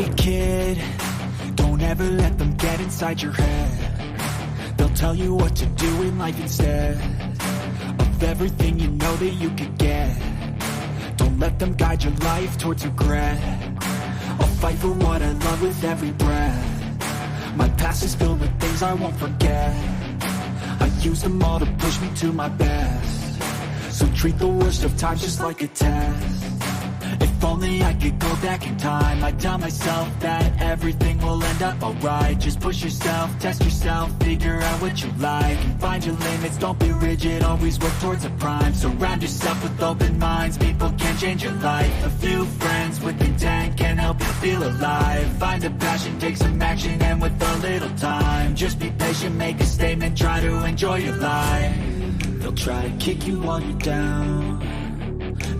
Hey kid, don't ever let them get inside your head. They'll tell you what to do in life instead of everything you know that you could get. Don't let them guide your life towards regret. I'll fight for what I love with every breath. My past is filled with things I won't forget. I use them all to push me to my best. So treat the worst of times just like a test. If only I could go back in time, I'd tell myself that everything will end up alright. Just push yourself, test yourself, figure out what you like, and find your limits, don't be rigid, always work towards a prime. Surround yourself with open minds, people can change your life. A few friends with intent can help you feel alive. Find a passion, take some action, and with a little time, just be patient, make a statement, try to enjoy your life. They'll try to kick you while you're down.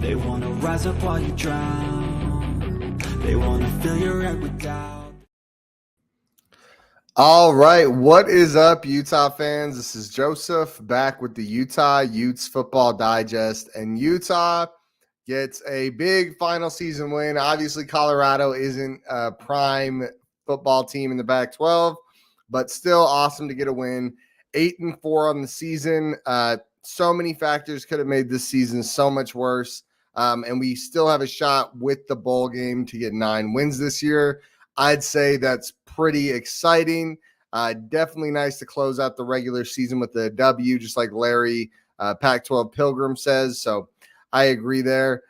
They wanna rise up while you drown. They wanna fill your head with doubt. All right, what is up, Utah fans? This is Joseph back with the Utah Utes Football Digest, and Utah gets a big final season win. Obviously, Colorado isn't a prime football team in the Pac-12, but still awesome to get a win. 8-4 on the season. So many factors could have made this season so much worse. And we still have a shot with the bowl game to get 9 wins this year. I'd say that's pretty exciting. Definitely nice to close out the regular season with a W, just like Larry Pac-12 Pilgrim says. So I agree there.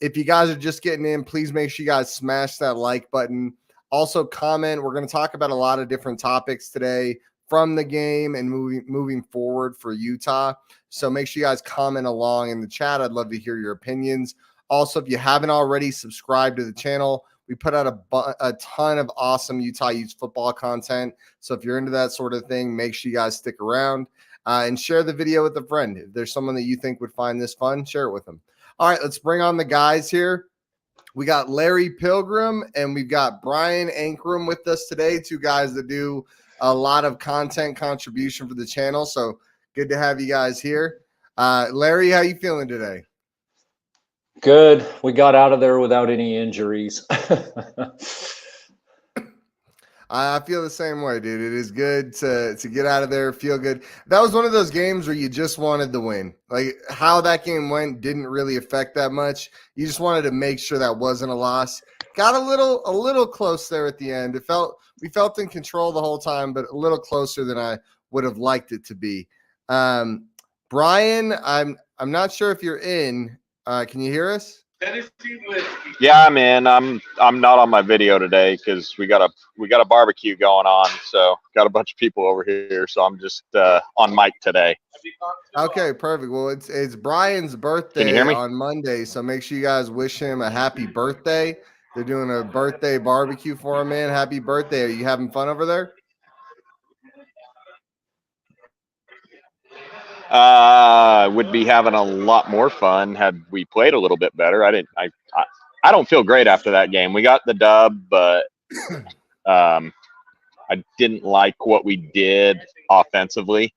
If you guys are just getting in, please make sure you guys smash that like button. Also comment. We're going to talk about a lot of different topics today from the game and moving forward for Utah. So make sure you guys comment along in the chat. I'd love to hear your opinions. Also, if you haven't already, subscribe to the channel. We put out a ton of awesome Utah Utes football content. So if you're into that sort of thing, make sure you guys stick around and share the video with a friend. If there's someone that you think would find this fun, share it with them. All right, let's bring on the guys here. We got Larry Pilgrim and we've got Brian Ankrum with us today, 2 guys that do a lot of content contribution for the channel. So good to have you guys here. Larry, how you feeling today? Good. We got out of there without any injuries. I feel the same way, dude. It is good to get out of there, feel good. That was one of those games where you just wanted the win. Like how that game went didn't really affect that much. You just wanted to make sure that wasn't a loss. Got a little close there at the end. We felt in control the whole time, but a little closer than I would have liked it to be. Brian, I'm not sure if you're in. Can you hear us? Yeah, I'm in. I'm not on my video today because we got a barbecue going on. So got a bunch of people over here. So I'm just on mic today. Okay, perfect. Well, it's Brian's birthday. Can you hear me? On Monday, so make sure you guys wish him a happy birthday. They're doing a birthday barbecue for him, man. Happy birthday. Are you having fun over there? Would be having a lot more fun had we played a little bit better. I don't feel great after that game. We got the dub, but I didn't like what we did offensively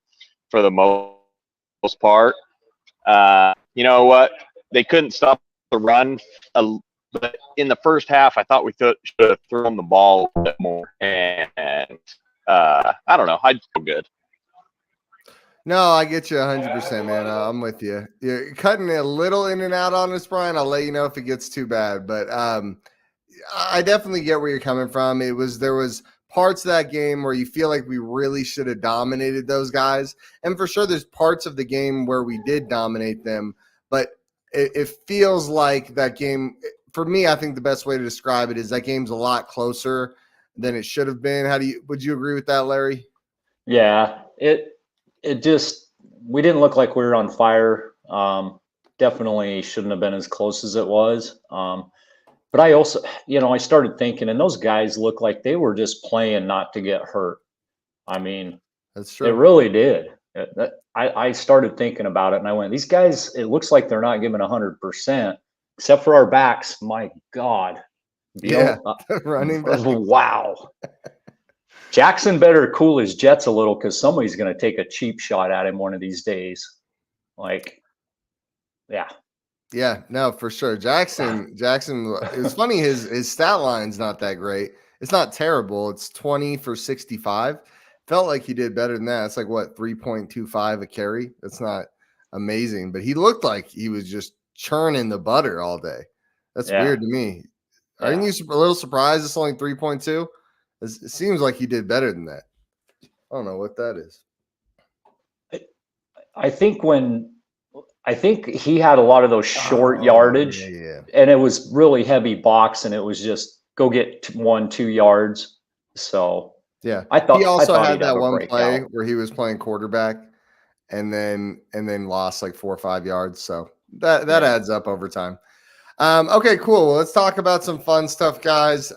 for the most part. You know what? They couldn't stop the run. But in the first half, I thought we should have thrown the ball a bit more. And I don't know. I feel good. No, I get you 100%, man. I'm with you. You're cutting a little in and out on us, Brian. I'll let you know if it gets too bad. But I definitely get where you're coming from. There was parts of that game where you feel like we really should have dominated those guys. And for sure, there's parts of the game where we did dominate them. But it feels like that game – for me, I think the best way to describe it is that game's a lot closer than it should have been. Would you agree with that, Larry? Yeah, it just, we didn't look like we were on fire. Definitely shouldn't have been as close as it was. But I also, I started thinking, and those guys look like they were just playing not to get hurt. I mean, that's true. It really did. I started thinking about it, and I went, these guys, it looks like they're not giving 100%. Except for our backs, my God. Running back. Wow. Jackson better cool his jets a little because somebody's going to take a cheap shot at him one of these days. Yeah. Yeah, no, for sure. Jackson, it was funny, his stat line's not that great. It's not terrible. It's 20 for 65. Felt like he did better than that. It's like what, 3.25 a carry? That's not amazing, but he looked like he was just churning the butter all day. That's Yeah. weird to me. Yeah. Aren't you a little surprised it's only 3.2? It seems like he did better than that. I don't know what that is. I think he had a lot of those short yardage, Yeah. and it was really heavy box, and it was just go get 1-2 yards. So Yeah. I thought He also he'd had have that a one breakout. play where he was playing quarterback and then lost like 4 or 5 yards. So that adds up over time. Okay, cool. Well, let's talk about some fun stuff, guys.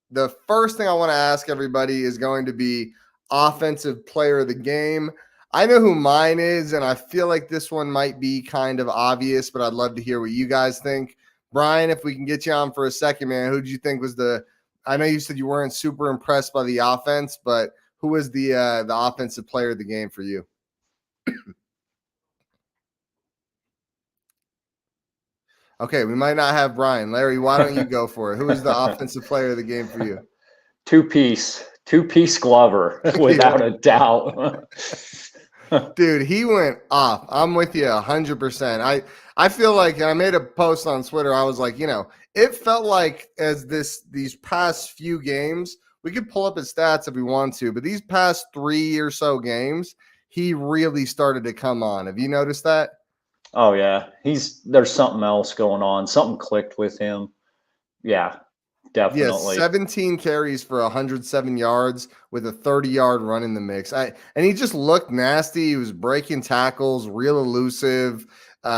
The first thing I want to ask everybody is going to be offensive player of the game. I know who mine is, and I feel like this one might be kind of obvious, but I'd love to hear what you guys think. Brian, if we can get you on for a second, man, who did you think was I know you said you weren't super impressed by the offense, but who was the offensive player of the game for you? Okay, we might not have Brian. Larry, why don't you go for it? Who is the offensive player of the game for you? Two-piece Glover, without a doubt. Dude, he went off. I'm with you 100%. I feel like, and I made a post on Twitter. I was like, it felt like these past few games, we could pull up his stats if we want to, but these past 3 or so games, he really started to come on. Have you noticed that? Oh yeah, there's something else going on. Something clicked with him. Yeah, definitely. 17 carries for 107 yards with a 30-yard run in the mix. And he just looked nasty. He was breaking tackles, real elusive,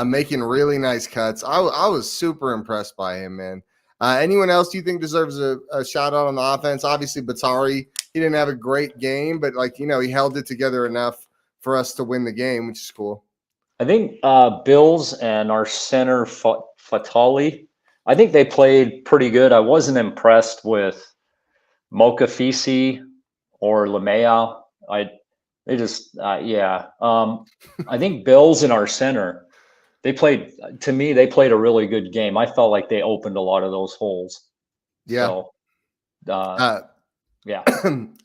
making really nice cuts. I was super impressed by him, man. Anyone else you think deserves a shout out on the offense? Obviously, Batari, he didn't have a great game, but he held it together enough for us to win the game, which is cool. I think Bills and our center Fatali, I think they played pretty good. I wasn't impressed with Mokafisi or Lamea. I think Bills and our center, they played a really good game. I felt like they opened a lot of those holes. Yeah. So, yeah.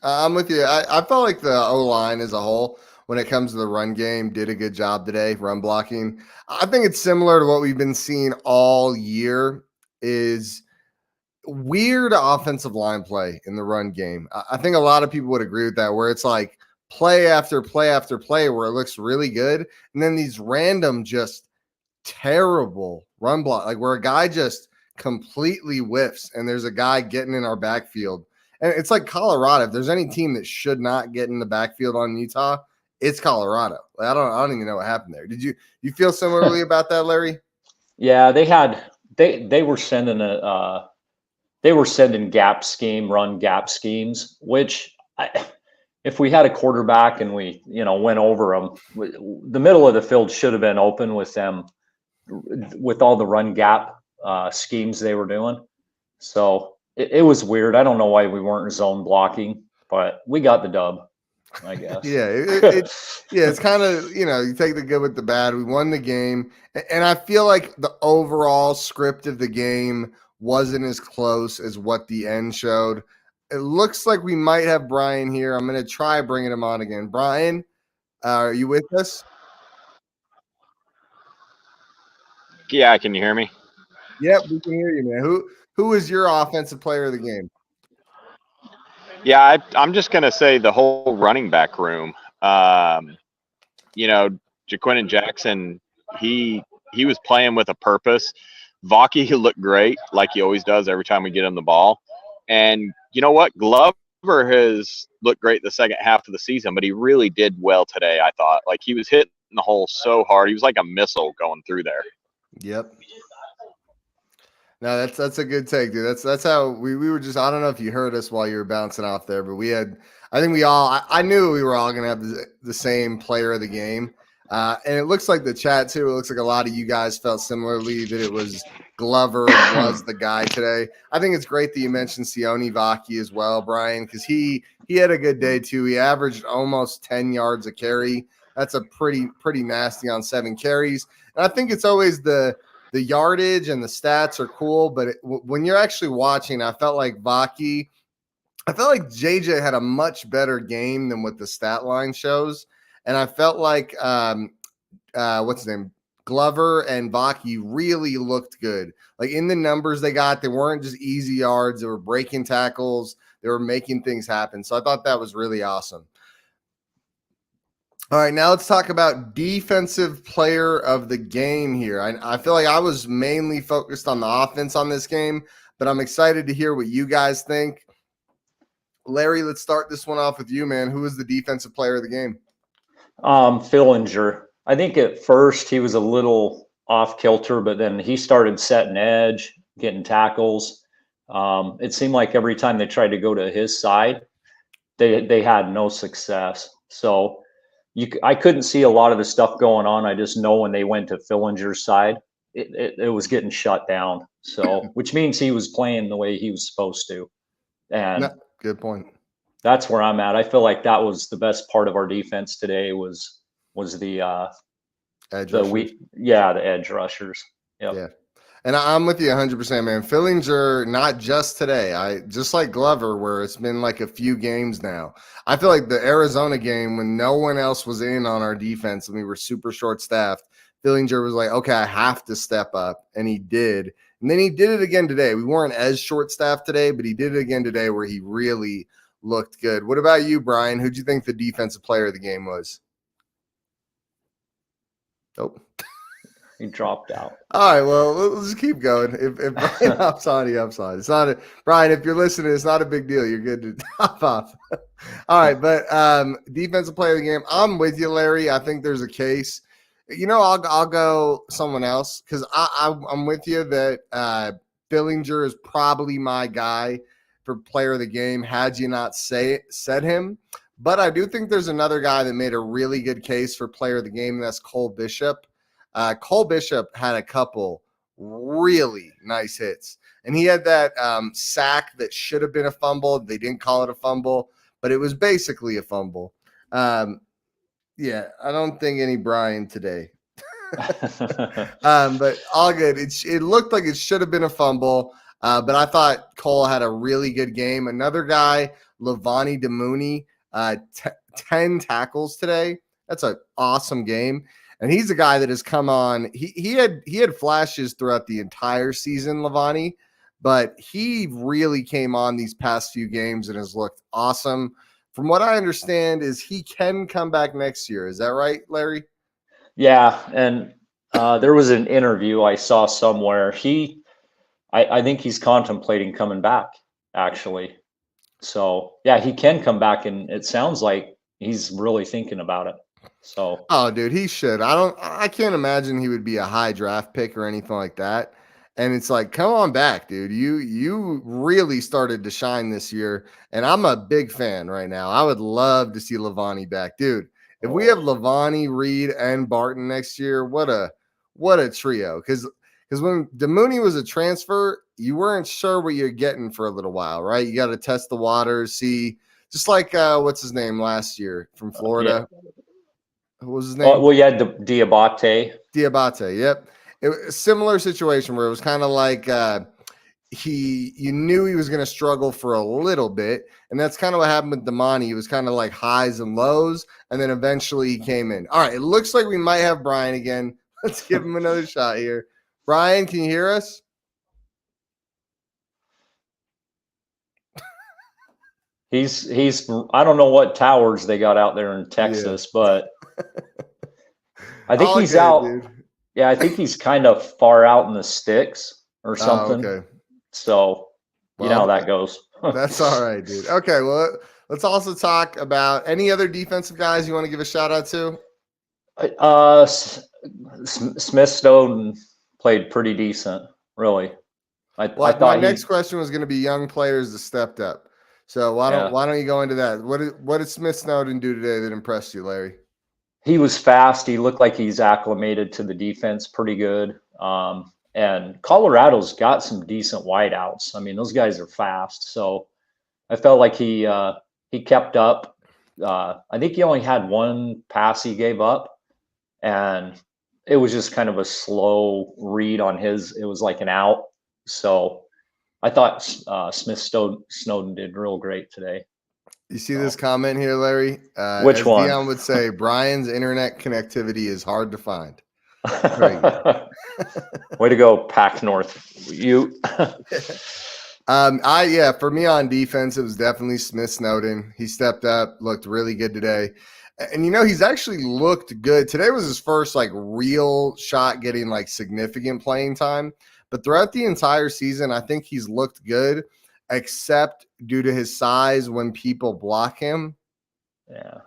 I'm with you. I felt like the O-line as a whole, when it comes to the run game, did a good job today, run blocking. I think it's similar to what we've been seeing all year, is weird offensive line play in the run game. I think a lot of people would agree with that, where it's like play after play after play where it looks really good, and then these random just terrible run block, like where a guy just completely whiffs and there's a guy getting in our backfield. And it's like Colorado. If there's any team that should not get in the backfield on Utah, it's Colorado. Like, I don't even know what happened there. Did you feel similarly about that, Larry? Yeah, they were sending run gap schemes, which if we had a quarterback and we went over them, the middle of the field should have been open with them, with all the run gap schemes they were doing. So it was weird. I don't know why we weren't zone blocking, but we got the dub, I guess. It's kind of, you take the good with the bad. We won the game. And I feel like the overall script of the game wasn't as close as what the end showed. It looks like we might have Brian here. I'm going to try bringing him on again. Brian, are you with us? Yeah, can you hear me? Yep, we can hear you, man. Who is your offensive player of the game? Yeah, I'm just going to say the whole running back room. Jaquin and Jackson, he was playing with a purpose. Vaki looked great, like he always does every time we get him the ball. And you know what? Glover has looked great the second half of the season, but he really did well today, I thought. Like, he was hitting the hole so hard. He was like a missile going through there. Yep. No, that's a good take, dude. That's how we were just, I don't know if you heard us while you were bouncing off there, but I knew we were all going to have the same player of the game. And it looks like the chat too. It looks like a lot of you guys felt similarly that it was Glover was the guy today. I think it's great that you mentioned Sione Vaki as well, Brian, because he had a good day too. He averaged almost 10 yards a carry. That's a pretty nasty on 7 carries. And I think it's always the yardage and the stats are cool, but when you're actually watching, I felt like JJ had a much better game than what the stat line shows. And I felt like what's his name? Glover and Vaki really looked good. Like in the numbers they got, they weren't just easy yards. They were breaking tackles. They were making things happen. So I thought that was really awesome. All right, now let's talk about defensive player of the game here. I feel like I was mainly focused on the offense on this game, but I'm excited to hear what you guys think. Larry, let's start this one off with you, man. Who was the defensive player of the game? Fillinger. I think at first he was a little off kilter, but then he started setting edge, getting tackles. It seemed like every time they tried to go to his side, they had no success. So I couldn't see a lot of the stuff going on. I just know when they went to Fillinger's side, it was getting shut down. So, which means he was playing the way he was supposed to. And good point. That's where I'm at. I feel like that was the best part of our defense today was the edge rushers. The edge rushers. Yep. Yeah. And I'm with you 100%, man. Fillinger, not just today. Just like Glover, where it's been like a few games now. I feel like the Arizona game, when no one else was in on our defense and we were super short-staffed, Fillinger was like, okay, I have to step up, and he did. And then he did it again today. We weren't as short-staffed today, but he did it again today where he really looked good. What about you, Brian? Who'd you think the defensive player of the game was? Oh. He dropped out. All right, well, let's just keep going. If Brian hops on, he hops on. It's not Brian, if you're listening, it's not a big deal. You're good to hop off. All right, but defensive player of the game, I'm with you, Larry. I think there's a case. You know, I'll go someone else because I'm with you that Fillinger is probably my guy for player of the game had you not said him. But I do think there's another guy that made a really good case for player of the game, and that's Cole Bishop. Cole Bishop had a couple really nice hits, and he had that sack that should have been a fumble. They didn't call it a fumble, but it was basically a fumble. Yeah, I don't think any Brian today. But all good. It looked like it should have been a fumble, but I thought Cole had a really good game. Another guy, Levani Demooney, 10 tackles today. That's an awesome game. And he's a guy that has come on. He had flashes throughout the entire season, Levani, but he really came on these past few games and has looked awesome. From what I understand is he can come back next year. Is that right, Larry? Yeah, and there was an interview I saw somewhere. I think he's contemplating coming back, actually. So, yeah, he can come back, and it sounds like he's really thinking about it. So, oh, dude, he should. I can't imagine he would be a high draft pick or anything like that. And it's like, come on back, dude. You really started to shine this year, and I'm a big fan right now. I would love to see Levani back, dude. If we have Levani, Reed, and Barton next year, what a trio. Because when Demooney was a transfer, you weren't sure what you're getting for a little while, right? You got to test the waters, see. Just like what's his name last year from Florida. Yeah. What was his name? Well, you had Diabate. Diabate, yep. It was a similar situation where it was kind of like you knew he was going to struggle for a little bit, and that's kind of what happened with Damani. He was kind of like highs and lows, and then eventually he came in. All right, it looks like we might have Brian again. Let's give him another shot here. Brian, can you hear us? He's I don't know what towers they got out there in Texas, but I think he's out. Dude. Yeah, I think he's kind of far out in the sticks or something. Okay. So, you know how that goes. That's all right, dude. Okay, well, let's also talk about any other defensive guys you want to give a shout out to? Smith Snowden played pretty decent, really. I thought my next question was going to be young players that stepped up. So why don't you go into that? What did Smith Snowden do today that impressed you, Larry? He was fast. He looked like he's acclimated to the defense pretty good. And Colorado's got some decent wideouts. I mean, those guys are fast. So I felt like he kept up. I think he only had one pass he gave up, and it was just kind of a slow read on his. It was like an out. So I thought Smith Snowden did real great today. You see this comment here, Larry? Which as one? Dion would say, Brian's internet connectivity is hard to find. Very good. Way to go, Pac North. You. For me on defense, it was definitely Smith Snowden. He stepped up, looked really good today. And he's actually looked good. Today was his first like real shot getting like significant playing time. But throughout the entire season, I think he's looked good, except due to his size when people block him. Yeah.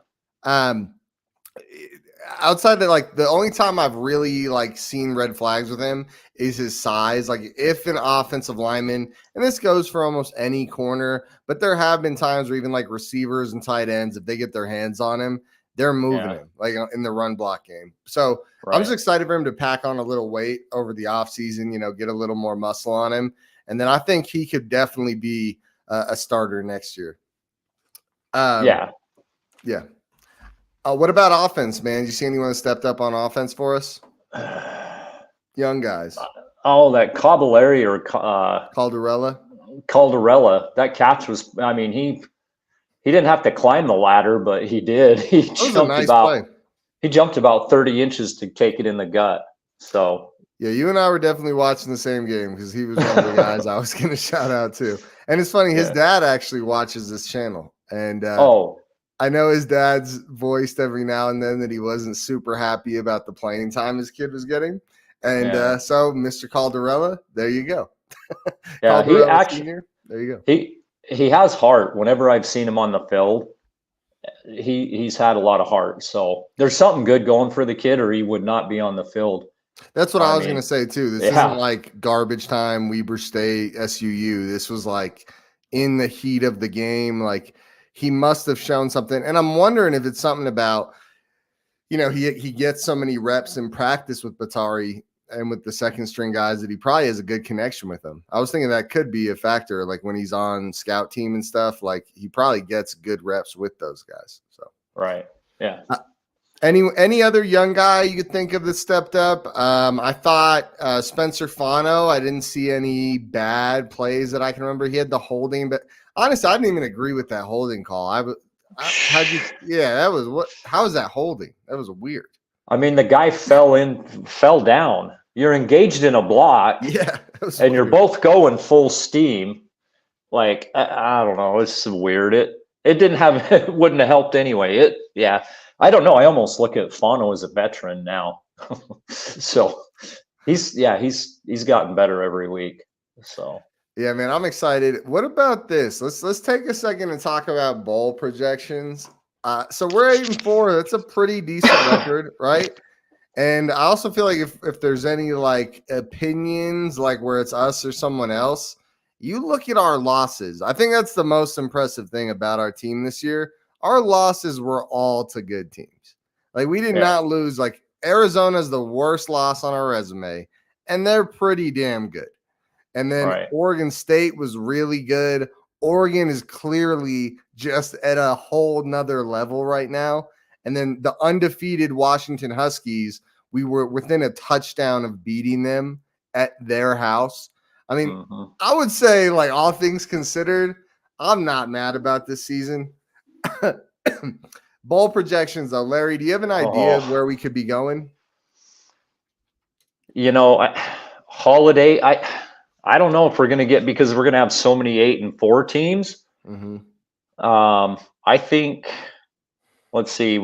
Outside that, like the only time I've really like seen red flags with him is his size. Like if an offensive lineman, and this goes for almost any corner, but there have been times where even like receivers and tight ends, if they get their hands on him, they're moving him like in the run block game. So I'm just excited for him to pack on a little weight over the offseason, get a little more muscle on him. And then I think he could definitely be a starter next year. Yeah. What about offense, man? Did you see anyone that stepped up on offense for us? Young guys. That Caballari or Calderella. That catch was, I mean, he didn't have to climb the ladder, but he did. He jumped about 30 inches to take it in the gut. So yeah, you and I were definitely watching the same game because he was one of the guys I was going to shout out to. And it's funny, his dad actually watches this channel. And I know his dad's voiced every now and then that he wasn't super happy about the playing time his kid was getting. And so Mr. Calderella, there you go. Yeah, he actually, Senior, there you go. He has heart. Whenever I've seen him on the field, he's had a lot of heart. So there's something good going for the kid, or he would not be on the field. That's what I was going to say too. This isn't like garbage time, Weber State, SUU. This was like in the heat of the game. Like he must have shown something. And I'm wondering if it's something about, he gets so many reps in practice with Batari and with the second string guys that he probably has a good connection with them. I was thinking that could be a factor. Like when he's on scout team and stuff, like he probably gets good reps with those guys. So, right. Yeah. Any other young guy you could think of that stepped up? I thought Spencer Fano, I didn't see any bad plays that I can remember. He had the holding, but honestly, I didn't even agree with that holding call. How is that holding? That was weird. I mean, the guy fell down. You're engaged in a block. Yeah. And weird. You're both going full steam. Like, I don't know. It's weird. It wouldn't have helped anyway. I don't know. I almost look at Fano as a veteran now. So he's gotten better every week. So yeah, man, I'm excited. What about this? Let's take a second and talk about bowl projections. So we're 8-4. That's a pretty decent record, right? And I also feel like if there's any like opinions, like where it's us or someone else, you look at our losses. I think that's the most impressive thing about our team this year. Our losses were all to good teams. Like we did not lose. Like Arizona's the worst loss on our resume, and they're pretty damn good. And then Oregon State was really good. Oregon is clearly just at a whole nother level right now. And then the undefeated Washington Huskies, we were within a touchdown of beating them at their house. I mean, I would say, like, all things considered, I'm not mad about this season. Bowl projections, though. Larry, do you have an idea of where we could be going? Holiday, I don't know if we're going to get, because we're going to have so many 8-4 teams. I think, let's see,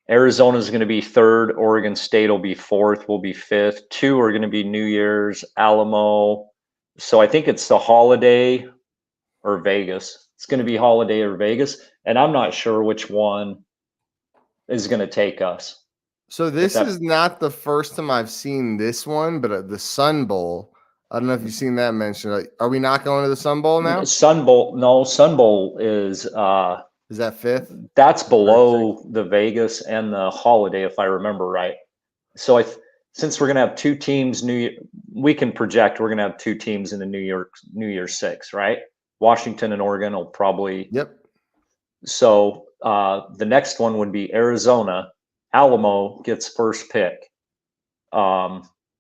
Arizona's going to be 3rd. Oregon State will be 4th. We'll be 5th. 2 are going to be New Year's, Alamo. So I think it's the Holiday or Vegas. It's going to be Holiday or Vegas. And I'm not sure which one is going to take us. So this is not the first time I've seen this one, but the Sun Bowl. I don't know if you've seen that mentioned. Like, are we not going to the Sun Bowl now? Sun Bowl is that 5th? That's below the Vegas and the Holiday, if I remember right. So since we're going to have 2 teams, we can project we're going to have 2 teams in the New Year's 6, right? Washington and Oregon will probably. Yep. So the next one would be Arizona. Alamo gets first pick,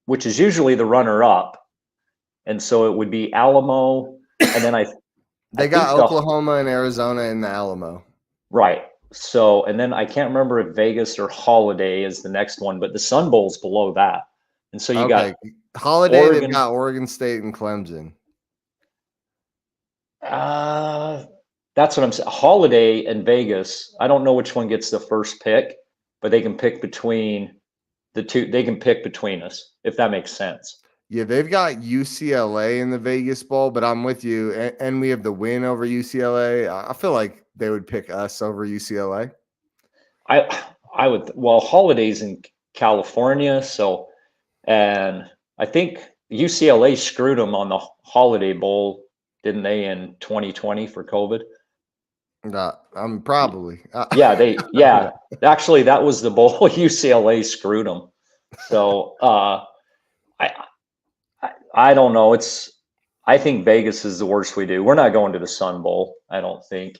which is usually the runner up. And so it would be Alamo. And then They got Oklahoma and Arizona in the Alamo. Right. So, and then I can't remember if Vegas or Holiday is the next one, but the Sun Bowl's below that. And so you got Holiday, Oregon. they've got Oregon State and Clemson. That's what I'm saying. Holiday and Vegas. I don't know which one gets the first pick, but they can pick between the two. They can pick between us, if that makes sense. Yeah, they've got UCLA in the Vegas Bowl, but I'm with you. And we have the win over UCLA. I feel like they would pick us over UCLA. I would. Well, Holiday's in California, so, and I think UCLA screwed them on the Holiday Bowl, didn't they, in 2020 for COVID? Probably. Yeah. Actually, that was the bowl UCLA screwed them. So I don't know. I think Vegas is the worst we do. We're not going to the Sun Bowl, I don't think.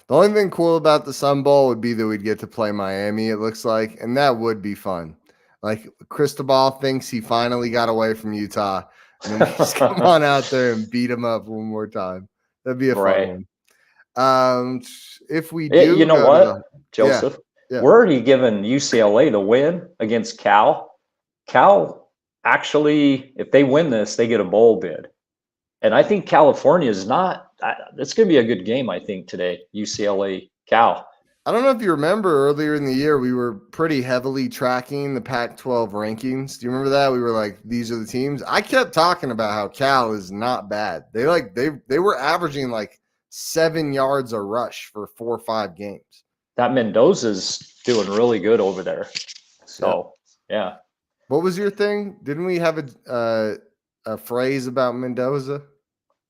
The only thing cool about the Sun Bowl would be that we'd get to play Miami, it looks like, and that would be fun. Like Cristobal thinks he finally got away from Utah, and then we just come on out there and beat him up one more time. That'd be a fun one. If we do, you know what, Joseph? Yeah. We're already giving UCLA the win against Cal. Cal, actually, if they win this, they get a bowl bid. And I think California is not. It's going to be a good game, I think, today. UCLA, Cal. I don't know if you remember earlier in the year, we were pretty heavily tracking the Pac-12 rankings. Do you remember that? We were like, these are the teams. I kept talking about how Cal is not bad. They were averaging like 7 yards a rush for 4 or 5 games. That Mendoza's doing really good over there. So, yeah. What was your thing? Didn't we have a phrase about Mendoza?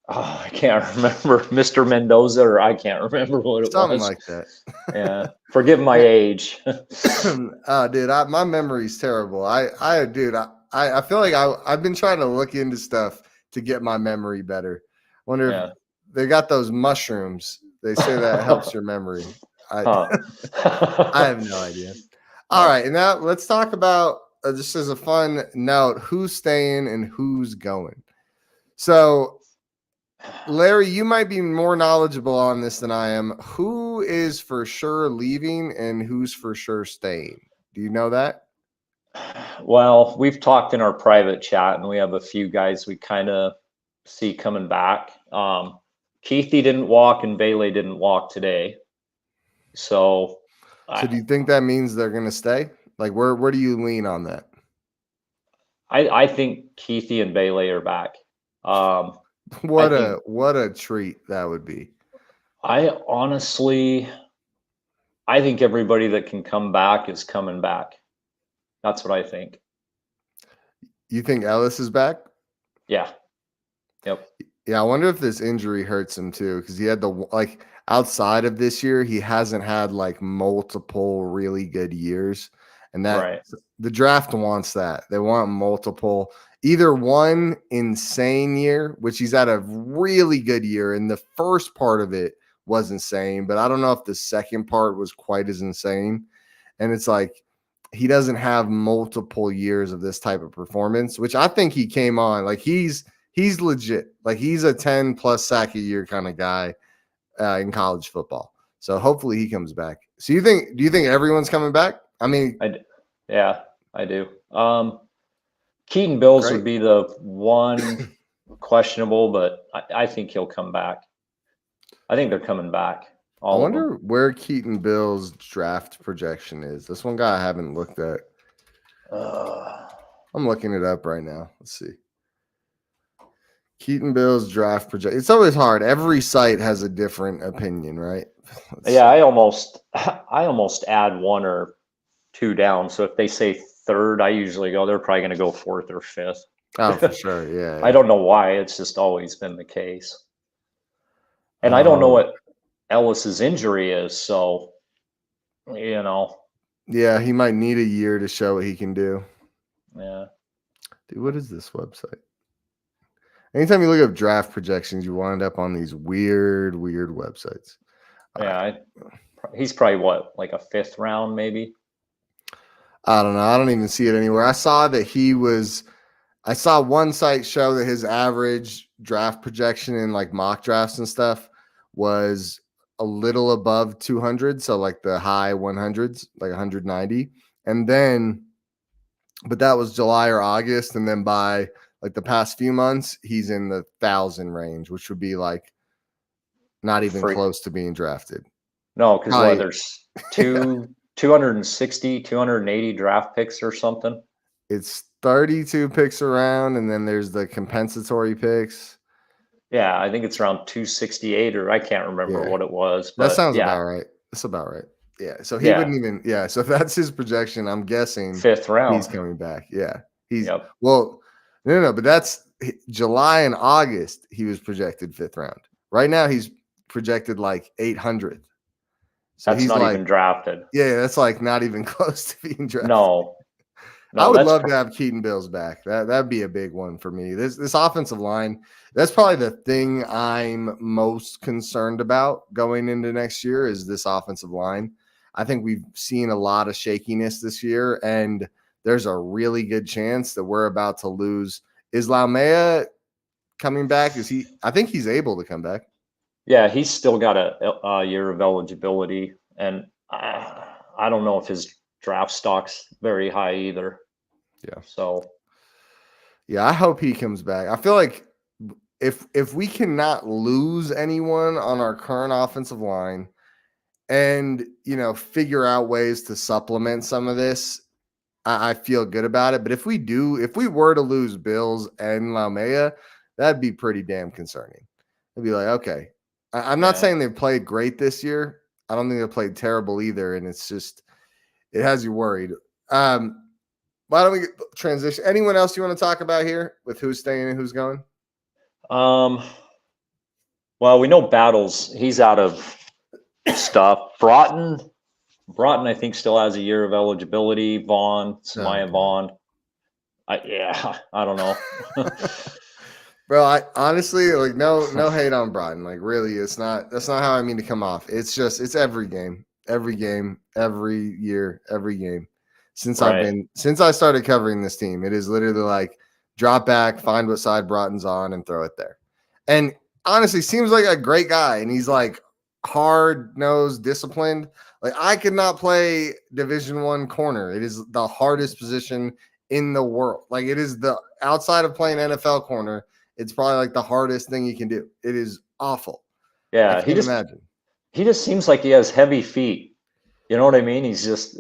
Oh, I can't remember. Mr. Mendoza, or I can't remember what it was. Something like that. Yeah. Forgive my age. Dude, my memory's terrible. I feel like I've been trying to look into stuff to get my memory better. Wonder if they got those mushrooms. They say that helps your memory. I have no idea. All right, and now let's talk about, just as a fun note, who's staying and who's going. So, Larry, you might be more knowledgeable on this than I am. Who is for sure leaving and who's for sure staying? Do you know that? Well, we've talked in our private chat, and we have a few guys we kind of see coming back. Keithy didn't walk, and Bailey didn't walk today. So do you think that means they're going to stay? Like, where do you lean on that? I think Keithy and Bailey are back. What a treat that would be. I think everybody that can come back is coming back. That's what I think. You think Ellis is back? Yeah. Yep. Yeah, I wonder if this injury hurts him too, because he had outside of this year, he hasn't had like multiple really good years. And that the draft wants that. They want multiple, either one insane year, which he's had a really good year, and the first part of it was insane, but I don't know if the second part was quite as insane. And it's like he doesn't have multiple years of this type of performance, which I think he came on like he's legit. Like he's a 10+ sack a year kind of guy in college football. So hopefully he comes back. So do you think everyone's coming back? I mean, I do. Keaton Bills would be the one questionable, but I think he'll come back. I think they're coming back. I wonder where Keaton Bills' draft projection is. This one guy I haven't looked at. I'm looking it up right now. Let's see. Keaton Bills' draft projection. It's always hard. Every site has a different opinion, right? I almost add 1 or 2 down. So if they say 3rd, I usually go, they're probably going to go 4th or 5th. Oh, for sure. Yeah. I don't know why. It's just always been the case. And I don't know what Ellis's injury is. So, Yeah, he might need a year to show what he can do. Yeah. Dude, what is this website? Anytime you look up draft projections, you wind up on these weird websites. Yeah, he's probably what, like a 5th round, maybe. I don't know. I don't even see it anywhere. I saw that I saw one site show that his average draft projection in like mock drafts and stuff was a little above 200. So like the high 100s, like 190. And then, but that was July or August. And then by like the past few months, he's in the 1,000 range, which would be like not even close to being drafted. No, because there's 260, 280 draft picks or something. It's 32 picks around, and then there's the compensatory picks. Yeah, I think it's around 268, or I can't remember what it was. But that sounds about right. That's about right. Yeah. So he wouldn't even. Yeah. So if that's his projection, I'm guessing 5th round. He's coming back. Yeah. Well, no. But that's July and August. He was projected 5th round. Right now, he's projected like 800th. So that's he's not like, even drafted. Yeah, that's like not even close to being drafted. No, I would love to have Keaton Bills back. That'd be a big one for me. This offensive line, that's probably the thing I'm most concerned about going into next year is this offensive line. I think we've seen a lot of shakiness this year, and there's a really good chance that we're about to lose. Is Laumea coming back? I think he's able to come back. Yeah, he's still got a year of eligibility, and I don't know if his draft stock's very high either. Yeah. So. Yeah, I hope he comes back. I feel like if we cannot lose anyone on our current offensive line and, figure out ways to supplement some of this, I feel good about it. But if we were to lose Bills and Laumea, that'd be pretty damn concerning. It'd be like, okay, I'm not saying they've played great this year. I don't think they've played terrible either. And it's just, it has you worried. Why don't we transition? Anyone else you want to talk about here with who's staying and who's going? Well, we know Battles. He's out of stuff. Broughton, I think, still has a year of eligibility. Samaya Vaughn. I don't know. Bro, I honestly like no hate on Broughton. Like really, that's not how I mean to come off. It's just every game, every year, every game. Since I started covering this team, it is literally like drop back, find what side Broughton's on, and throw it there. And honestly, seems like a great guy, and he's like hard-nosed, disciplined. Like I could not play Division I corner. It is the hardest position in the world. Like it is the outside of playing NFL corner. It's probably like the hardest thing you can do. It is awful. Yeah, he just seems like he has heavy feet. You know what I mean? He's just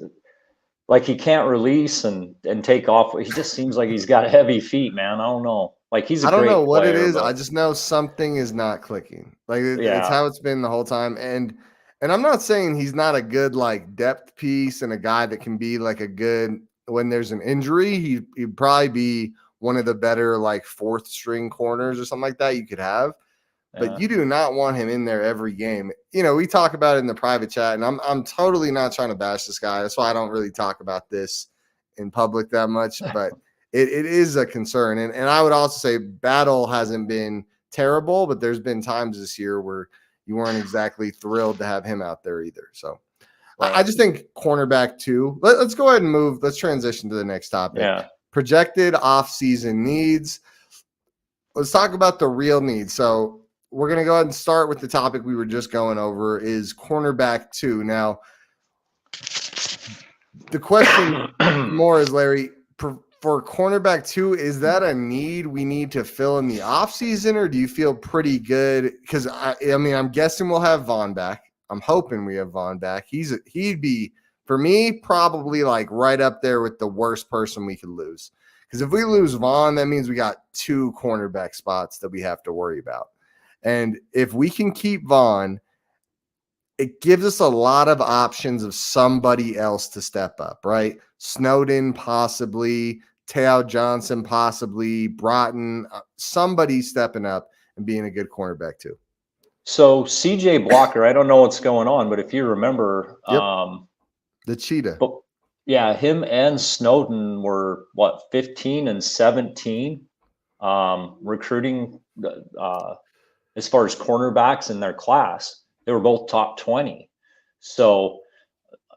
like he can't release and take off. He just seems like he's got heavy feet, man. I don't know. Like I don't know what it is. I just know something is not clicking. Like it's how it's been the whole time. And I'm not saying he's not a good like depth piece and a guy that can be like a good when there's an injury. He'd probably be one of the better like 4th string corners or something like that you could have. But you do not want him in there every game. We talk about it in the private chat, and I'm totally not trying to bash this guy. That's why I don't really talk about this in public that much. But it is a concern. And I would also say Battle hasn't been terrible, but there's been times this year where you weren't exactly thrilled to have him out there either. So I just think cornerback 2. Let's go ahead and move. Let's transition to the next topic. Yeah. Projected off-season needs. Let's talk about the real needs. So we're going to go ahead and start with the topic we were just going over is cornerback 2. Now, the question more is, Larry, for cornerback 2, is that a need we need to fill in the offseason, or do you feel pretty good? Because, I'm guessing we'll have Vaughn back. I'm hoping we have Vaughn back. He'd be, for me, probably like right up there with the worst person we could lose. Because if we lose Vaughn, that means we got 2 cornerback spots that we have to worry about. And if we can keep Vaughn, it gives us a lot of options of somebody else to step up, right? Snowden, possibly. Tao Johnson, possibly. Broughton, somebody stepping up and being a good cornerback too. So CJ Blocker, I don't know what's going on, but if you remember, the cheetah. But yeah, him and Snowden were 15 and 17 recruiting as far as cornerbacks in their class. They were both top 20. So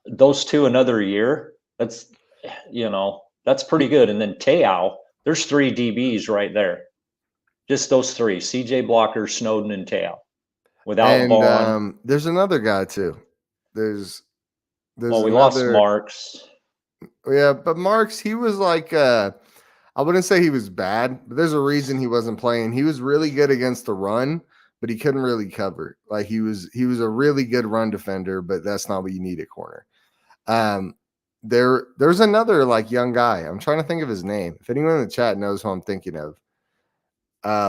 those two another year, that's, that's pretty good. And then Te'o, there's 3 DBs right there. Just those 3, CJ Blocker, Snowden, and Te'o. Without Vaughn. And there's another guy too. There's Well, we lost Marks. Yeah, but Marks, he was like I wouldn't say he was bad, but there's a reason he wasn't playing. He was really good against the run, but he couldn't really cover. Like he was a really good run defender, but that's not what you need at corner. There's another like young guy. I'm trying to think of his name. If anyone in the chat knows who I'm thinking of,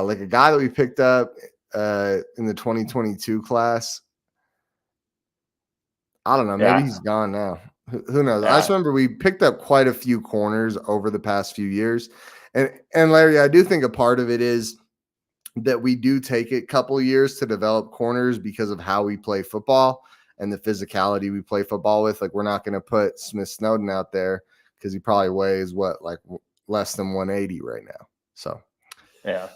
like a guy that we picked up in the 2022 class. I don't know. Maybe he's gone now. Who knows? I just remember we picked up quite a few corners over the past few years. And Larry, I do think a part of it is that we do take a couple years to develop corners because of how we play football and the physicality we play football with. Like, we're not going to put Smith Snowden out there because he probably weighs like less than 180 right now. So, yeah.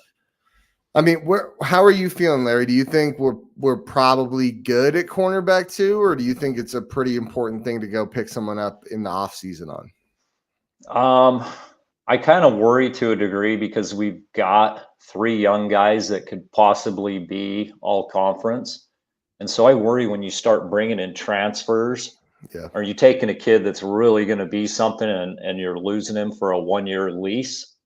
I mean, how are you feeling, Larry? Do you think we're probably good at cornerback too, or do you think it's a pretty important thing to go pick someone up in the offseason on? I kind of worry to a degree because we've got 3 young guys that could possibly be all conference. And so I worry when you start bringing in transfers. Yeah. Are you taking a kid that's really going to be something and you're losing him for a 1-year lease?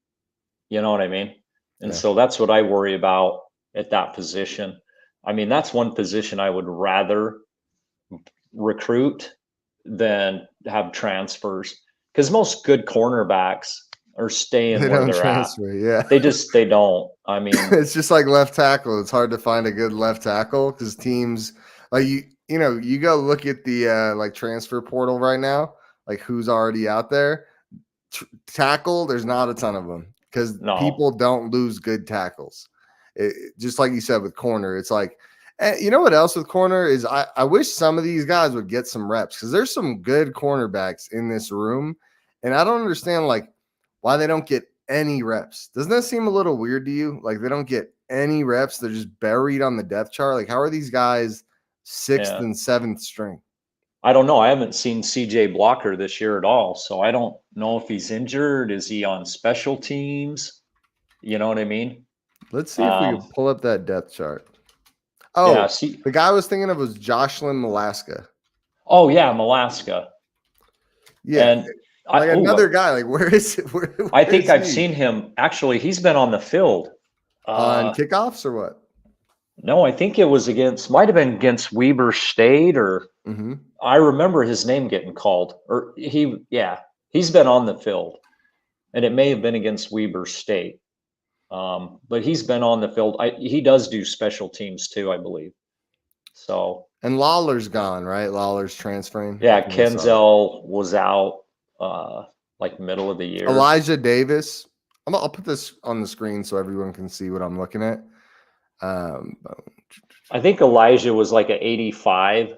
You know what I mean? And so that's what I worry about at that position. I mean, that's one position I would rather recruit than have transfers, because most good cornerbacks are staying where they're transfer, at. Yeah. They don't. I mean, it's just like left tackle. It's hard to find a good left tackle because teams like you go look at the like transfer portal right now, like who's already out there. Tackle, there's not a ton of them. Because people don't lose good tackles. Just like you said with corner, it's like, you know what else with corner is I wish some of these guys would get some reps because there's some good cornerbacks in this room. And I don't understand like why they don't get any reps. Doesn't that seem a little weird to you? Like they don't get any reps. They're just buried on the depth chart. Like how are these guys 6th and 7th string? I don't know. I haven't seen CJ Blocker this year at all. So I don't know if he's injured. Is he on special teams? You know what I mean? Let's see if we can pull up that depth chart. Oh, yeah, the guy I was thinking of was Jocelyn Malaska. Oh, yeah, Malaska. Yeah. And like another guy. Like, where is it? I think I've seen him. Actually, he's been on the field. On kickoffs or what? No, I think it was might have been against Weber State or I remember his name getting called. Or he's been on the field. And it may have been against Weber State. But he's been on the field. He does do special teams too, I believe. So. And Lawler's gone, right? Lawler's transferring. Yeah, Kenzel was out like middle of the year. Elijah Davis. I'll put this on the screen so everyone can see what I'm looking at. I think Elijah was like an 85.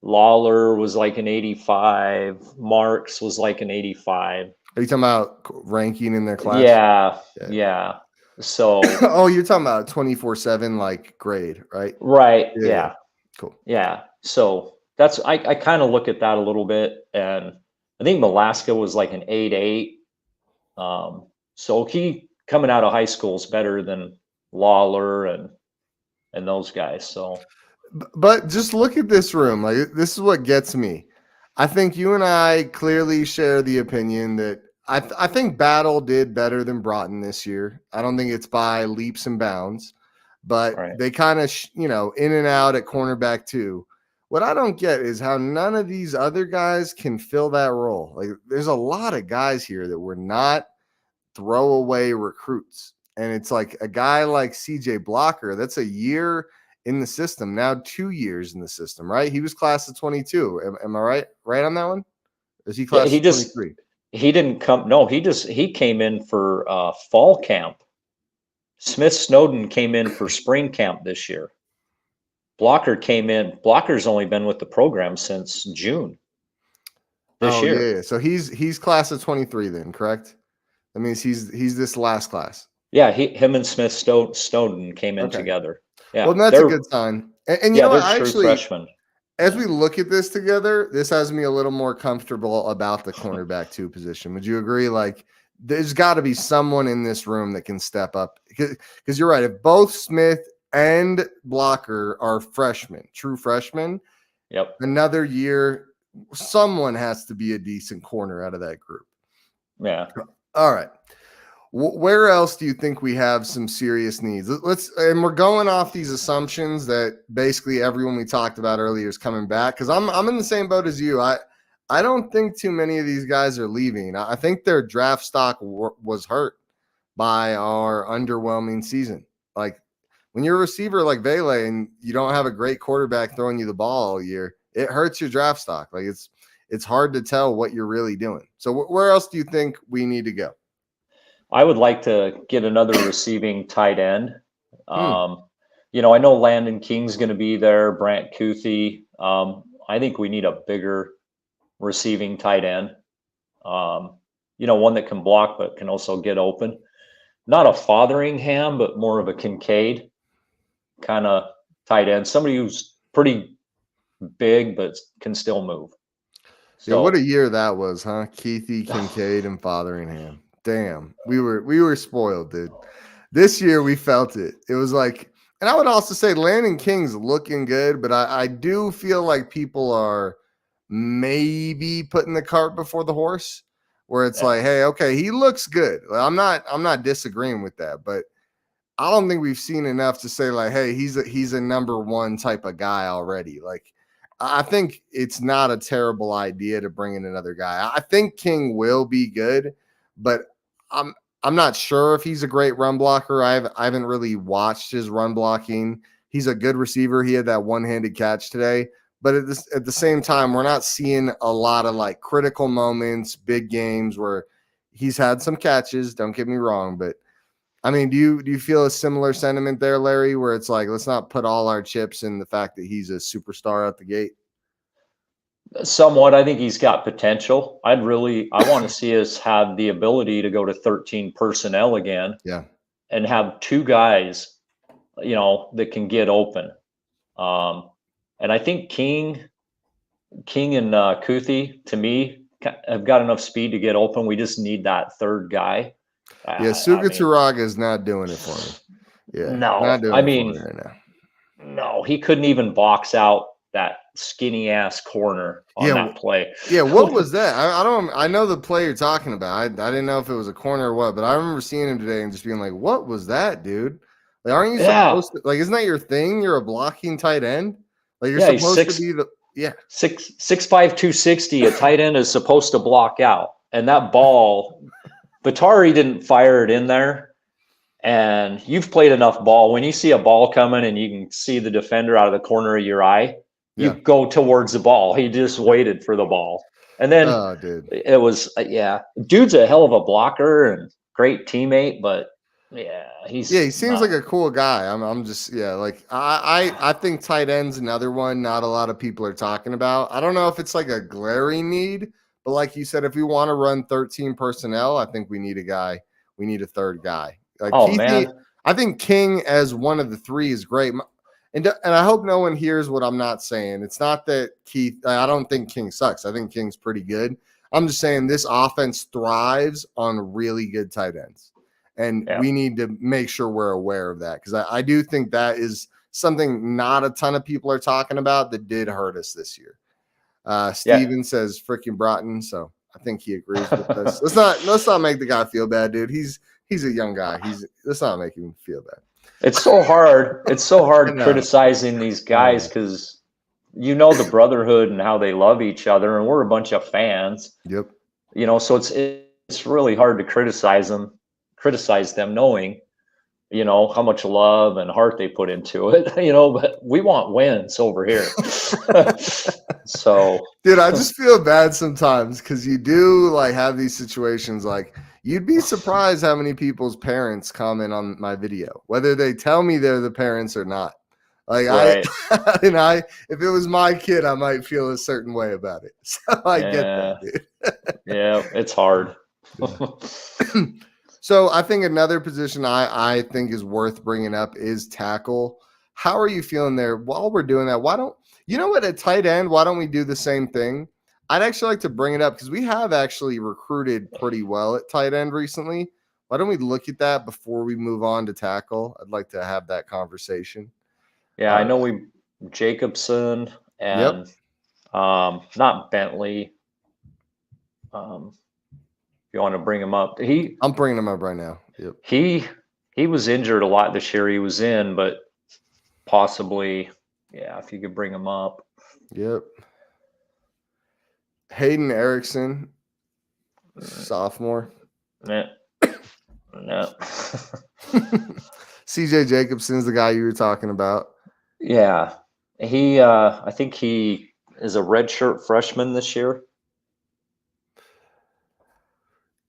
Lawler was like an 85. Marks was like an 85. Are you talking about ranking in their class? Yeah. So. Oh, you're talking about 24/7 like grade, right? Right. Yeah. Cool. Yeah. So that's I kind of look at that a little bit, and I think Malaska was like an 8.8. So he coming out of high school is better than Lawler and those guys. So, but just look at this room. Like this is what gets me. I think you and I clearly share the opinion that I think Battle did better than Broughton this year. I don't think it's by leaps and bounds, but they kind of in and out at cornerback too. What I don't get is how none of these other guys can fill that role. Like there's a lot of guys here that were not throwaway recruits. And it's like a guy like CJ Blocker, that's a year in the system, now 2 years in the system, right? He was class of 22. Am I right on that one? Is he class of 23? He didn't come. No, he came in for fall camp. Smith Snowden came in for spring camp this year. Blocker came in. Blocker's only been with the program since June this year. Yeah. So he's class of 23 then, correct? That means he's this last class. Yeah, him and Smith Snowden came in together. Yeah, well, that's a good sign. And you know what? they're I true actually, freshmen. as we look at this together, this has me a little more comfortable about the cornerback 2 position. Would you agree? Like, there's got to be someone in this room that can step up. Because you're right. If both Smith and Blocker are freshmen, true freshmen, Yep. another year, someone has to be a decent corner out of that group. Yeah. All right. Where else do you think we have some serious needs? And we're going off these assumptions that basically everyone we talked about earlier is coming back. Because I'm in the same boat as you. I don't think too many of these guys are leaving. I think their draft stock was hurt by our underwhelming season. Like, when you're a receiver like Vele and you don't have a great quarterback throwing you the ball all year, it hurts your draft stock. Like, it's hard to tell what you're really doing. So where else do you think we need to go? I would like to get another receiving tight end. Hmm. I know Landon King's going to be there, Brant Kuthi. I think we need a bigger receiving tight end. One that can block but can also get open. Not a Fotheringham, but more of a Kincaid kind of tight end. Somebody who's pretty big but can still move. Yeah, what a year that was, huh? Keithy, Kincaid, and Fotheringham. Damn, we were spoiled, dude. This year we felt it. It was like, and I would also say Landon King's looking good, but I do feel like people are maybe putting the cart before the horse, where it's like, hey, okay, he looks good. I'm not disagreeing with that, but I don't think we've seen enough to say like, hey, he's a number 1 type of guy already. Like, I think it's not a terrible idea to bring in another guy. I think King will be good, but I'm not sure if he's a great run blocker. I haven't really watched his run blocking. He's a good receiver. He had that one-handed catch today, but at the same time, we're not seeing a lot of like critical moments, big games where he's had some catches. Don't get me wrong, but I mean, do you feel a similar sentiment there, Larry, where it's like, let's not put all our chips in the fact that he's a superstar out the gate? Somewhat. I think he's got potential. I want to see us have the ability to go to 13 personnel again. Yeah. And have 2 guys, that can get open. And I think King and Kuthi, to me, have got enough speed to get open. We just need that third guy. Yeah, Suga Turaga is not doing it for me. Yeah, no, not doing it for me right now. No, he couldn't even box out that skinny ass corner on that play. Yeah, what was that? I know the play you're talking about. I didn't know if it was a corner or what, but I remember seeing him today and just being like, what was that, dude? Like, aren't you supposed to, like, isn't that your thing? You're a blocking tight end? Like, you're supposed to be the 6'5", 260. A tight end is supposed to block out. And that ball, Batari didn't fire it in there. And you've played enough ball. When you see a ball coming and you can see the defender out of the corner of your eye, you go towards the ball. He just waited for the ball. And then it was, dude's a hell of a blocker and great teammate, but he seems like a cool guy. I'm just, like, I think tight end's another one not a lot of people are talking about. I don't know if it's like a glaring need, but like you said, if we want to run 13 personnel, I think we need a third guy. Like, man. I think King as one of the 3 is great. And I hope no one hears what I'm not saying. It's not that I don't think King sucks. I think King's pretty good. I'm just saying this offense thrives on really good tight ends. And we need to make sure we're aware of that, because I do think that is something not a ton of people are talking about that did hurt us this year. Steven says freaking Broughton, so I think he agrees with us. Let's not make the guy feel bad, dude. He's a young guy. Let's not make him feel bad. It's so hard. It's so hard criticizing these guys because the brotherhood and how they love each other, and we're a bunch of fans. Yep. So it's really hard to criticize them knowing, how much love and heart they put into it, but we want wins over here. So, dude, I just feel bad sometimes because you do like have these situations like, you'd be surprised how many people's parents comment on my video, whether they tell me they're the parents or not. Like, if it was my kid, I might feel a certain way about it. So I get that, dude. It's hard. So I think another position I think is worth bringing up is tackle. How are you feeling there? While we're doing that, why don't you know what, at tight end, why don't we do the same thing? I'd actually like to bring it up because we have actually recruited pretty well at tight end recently. Why don't we look at that before we move on to tackle? I'd like to have that conversation. Yeah, I know Jacobson Yep. and not Bentley. If you want to bring him up, I'm bringing him up right now. Yep. he was injured a lot this year. He was in, but possibly, yeah, if you could bring him up. Yep. Hayden Erickson, sophomore. No. CJ Jacobson's the guy you were talking about. Yeah. I think he is a redshirt freshman this year.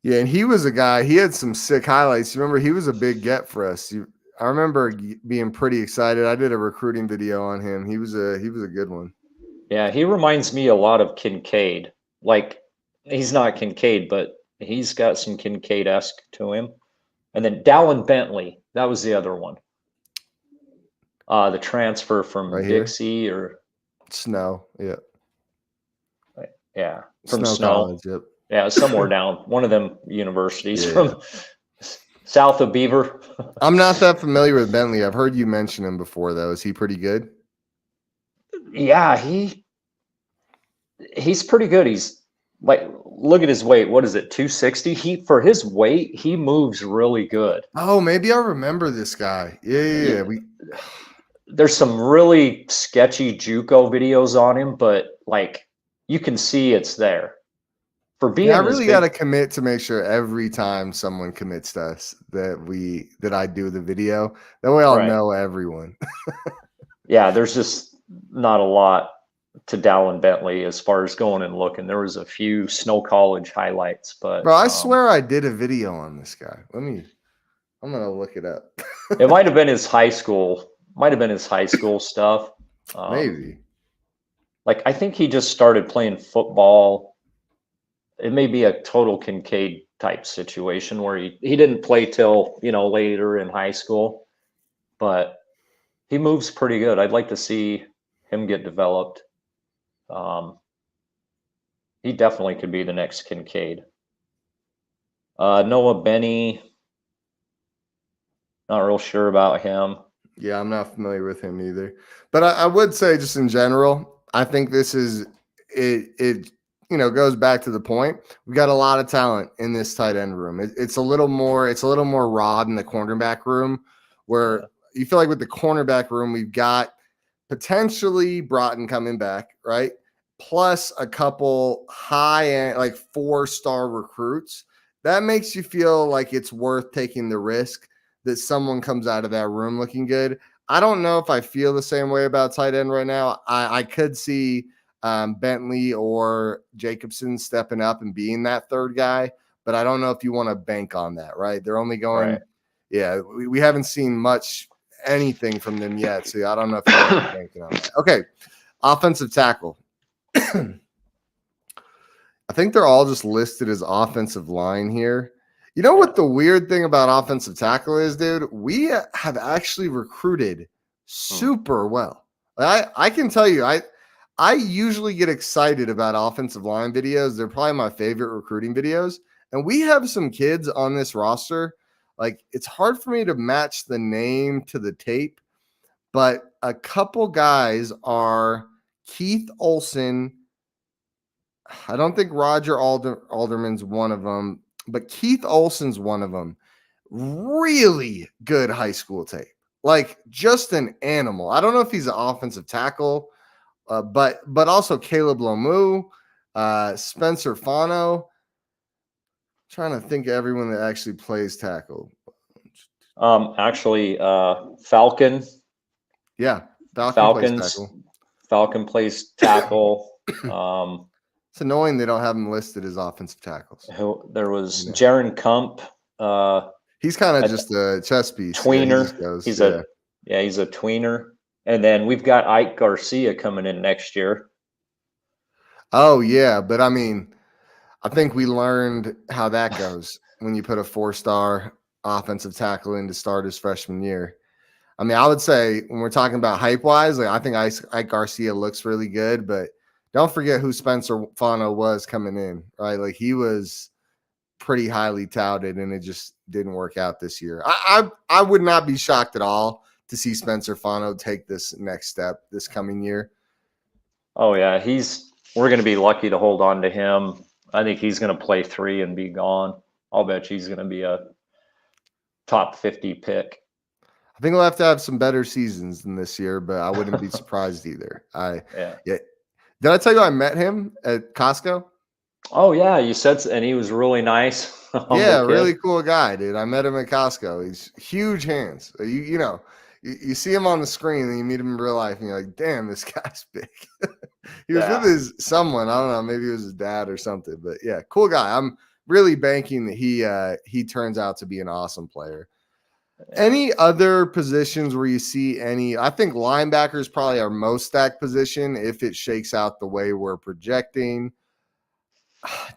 Yeah, and he was a guy, he had some sick highlights. You remember, he was a big get for us. I remember being pretty excited. I did a recruiting video on him. He was a good one. Yeah, he reminds me a lot of Kincaid. Like, he's not Kincaid, but he's got some Kincaid-esque to him. And then Dallin Bentley, that was the other one. The transfer from Right Dixie here? or Snow, yeah. Yeah, from Snow College, yep. Yeah, somewhere down one of them universities from south of Beaver. I'm not that familiar with Bentley. I've heard you mention him before, though. Is he pretty good? Yeah, he's pretty good. He's like, look at his weight. What is it, 260? For his weight, he moves really good. Oh, maybe I remember this guy. Yeah. There's some really sketchy JUCO videos on him, but like you can see it's there. For being, I really got to commit to make sure every time someone commits to us that I do the video. That way I'll know everyone. Yeah, there's just not a lot to Dallin Bentley as far as going and looking. There was a few Snow College highlights, but bro, I swear I did a video on this guy. I'm gonna look it up. It might have been his high school. Might have been his high school stuff. Maybe. Like, I think he just started playing football. It may be a total Kincaid type situation where he didn't play till, later in high school, but he moves pretty good. I'd like to see him get developed. He definitely could be the next Kincaid. Noah Benny, not real sure about him. Yeah, I'm not familiar with him either. But I would say, just in general, I think this is it goes back to the point. We got a lot of talent in this tight end room. It's a little more raw in the cornerback room, where you feel like with the cornerback room, we've got potentially Broughton coming back, right? Plus a couple high-end, like 4-star recruits. That makes you feel like it's worth taking the risk that someone comes out of that room looking good. I don't know if I feel the same way about tight end right now. I could see Bentley or Jacobson stepping up and being that third guy, but I don't know if you want to bank on that, right? They're only going, we haven't seen anything from them yet, so I don't know if you want to be banking on that. Okay, offensive tackle. I think they're all just listed as offensive line here. You know what the weird thing about offensive tackle is, dude? We have actually recruited super well. I can tell you, I usually get excited about offensive line videos. They're probably my favorite recruiting videos. And we have some kids on this roster. Like, it's hard for me to match the name to the tape, but a couple guys are Keith Olson. I don't think Roger Alderman's one of them, but Keith Olson's one of them. Really good high school tape. Like, just an animal. I don't know if he's an offensive tackle, but also Caleb Lomu, Spencer Fano. Trying to think of everyone that actually plays tackle. Falcon. Yeah, Falcon plays tackle. Falcon plays tackle. It's annoying they don't have him listed as offensive tackles. There was Jaron Kump. He's kind of just a chess piece. Tweener. He's a tweener. And then we've got Ike Garcia coming in next year. Oh, yeah. But, I mean, I think we learned how that goes when you put a 4-star offensive tackle in to start his freshman year. I mean, I would say when we're talking about hype wise, like I think Ike Garcia looks really good, but don't forget who Spencer Fano was coming in, right? Like he was pretty highly touted, and it just didn't work out this year. I would not be shocked at all to see Spencer Fano take this next step this coming year. Oh yeah, we're going to be lucky to hold on to him. I think he's going to play 3 and be gone. I'll bet he's going to be a top 50 pick. I think we'll have to have some better seasons than this year, but I wouldn't be surprised either. Yeah. Did I tell you I met him at Costco? Oh yeah, you said, and he was really nice. Yeah, really cool guy, dude. I met him at Costco. He's huge hands. You see him on the screen and you meet him in real life and you're like, damn, this guy's big. He was with someone. I don't know, maybe it was his dad or something. But yeah, cool guy. I'm really banking that he turns out to be an awesome player. Any other positions where you see any? I think linebacker is probably our most stacked position if it shakes out the way we're projecting.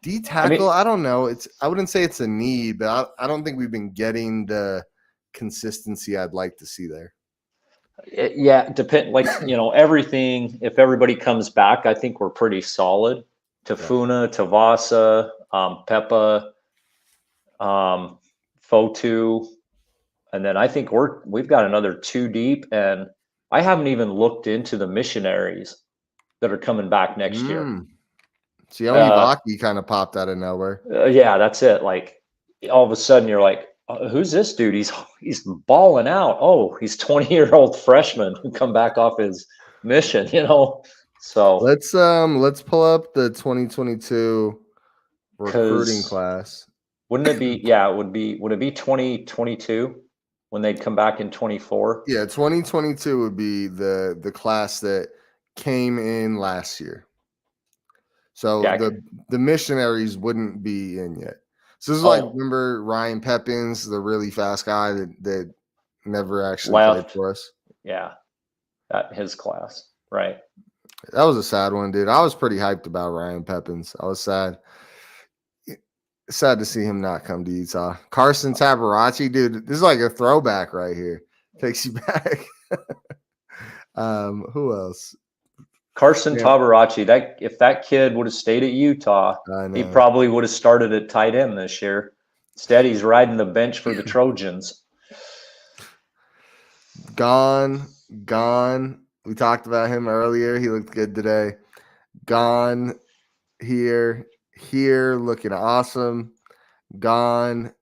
D tackle, I don't know. I wouldn't say it's a need, but I don't think we've been getting the consistency I'd like to see there. Yeah, everything. If everybody comes back, I think we're pretty solid. Tafuna, Tavasa, Peppa, Fotu. And then I think we've got another 2 deep, and I haven't even looked into the missionaries that are coming back next year. See, Onivaki kind of popped out of nowhere. Yeah, that's it. Like all of a sudden you're like, who's this dude? He's balling out. Oh, he's 20-year-old freshman who come back off his mission, So let's pull up the 2022 recruiting class. Wouldn't it be? Yeah, would it be 2022 when they'd come back in 24? Yeah, 2022 would be the class that came in last year. So the missionaries wouldn't be in yet. So this is remember Ryan Pepins, the really fast guy that never actually played for us? Yeah, his class, right? That was a sad one, dude. I was pretty hyped about Ryan Pepins. I was sad to see him not come to Utah. Carson Tabarachi, dude, this is like a throwback right here. Takes you back. Who else? Carson Tabarachi. If that kid would have stayed at Utah, he probably would have started at tight end this year. Instead, he's riding the bench for the Trojans. Gone. We talked about him earlier. He looked good today. Gone. Here, looking awesome. Gone.